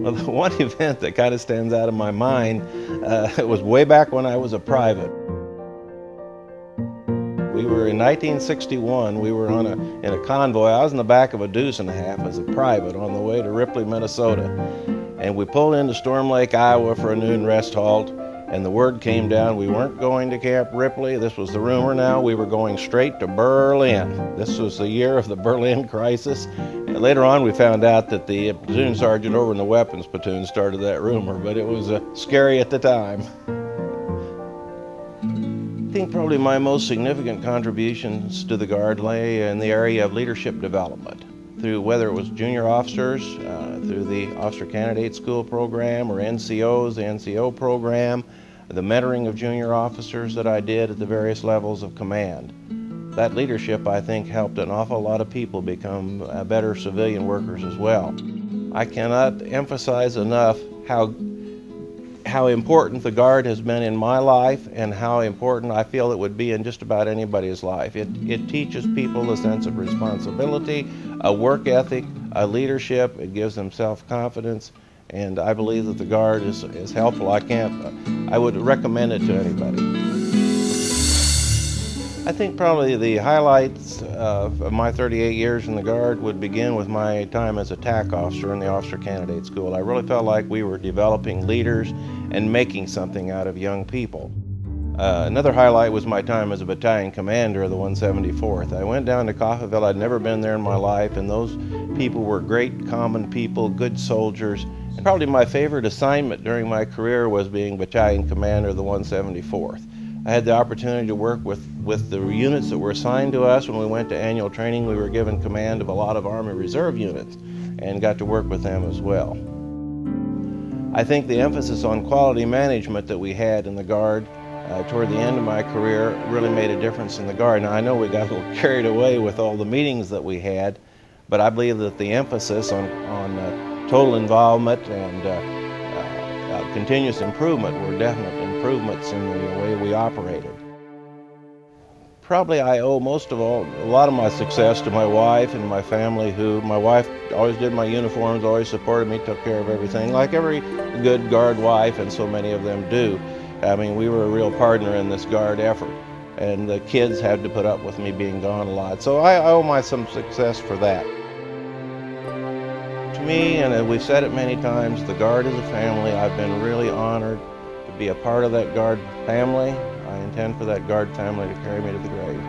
Well, the one event that kind of stands out in my mind, it was way back when I was a private. We were in 1961, we were in a convoy. I was in the back of a deuce and a half as a private on the way to Ripley, Minnesota. And we pulled into Storm Lake, Iowa for a noon rest halt, and the word came down we weren't going to Camp Ripley. This was the rumor now. We were going straight to Berlin. This was the year of the Berlin crisis. And later on we found out that the platoon sergeant over in the weapons platoon started that rumor, but it was scary at the time. I think probably my most significant contributions to the Guard lay in the area of leadership development, through whether it was junior officers, through the Officer Candidate School program, or NCOs, the NCO program, the mentoring of junior officers that I did at the various levels of command. That leadership, I think, helped an awful lot of people become better civilian workers as well. I cannot emphasize enough how important the Guard has been in my life and how important I feel it would be in just about anybody's life. It teaches people a sense of responsibility, a work ethic, a leadership. It gives them self-confidence, and I believe that the Guard is helpful. I would recommend it to anybody. I think probably the highlights of my 38 years in the Guard would begin with my time as a TAC officer in the Officer Candidate School. I really felt like we were developing leaders and making something out of young people. Another highlight was my time as a battalion commander of the 174th. I went down to Coffeyville. I'd never been there in my life, and those people were great common people, good soldiers. And probably my favorite assignment during my career was being battalion commander of the 174th. I had the opportunity to work with the units that were assigned to us. When we went to annual training, we were given command of a lot of Army Reserve units and got to work with them as well. I think the emphasis on quality management that we had in the Guard toward the end of my career really made a difference in the Guard. Now, I know we got a little carried away with all the meetings that we had, but I believe that the emphasis on total involvement and continuous improvement were definite improvements in the way we operated. Probably I owe most of all, a lot of my success to my wife and my family, my wife always did my uniforms, always supported me, took care of everything, like every good Guard wife, and so many of them do. I mean, we were a real partner in this Guard effort, and the kids had to put up with me being gone a lot. So I owe some success for that. To me, and we've said it many times, the Guard is a family. I've been really honored to be a part of that Guard family. I intend for that Guard family to carry me to the grave.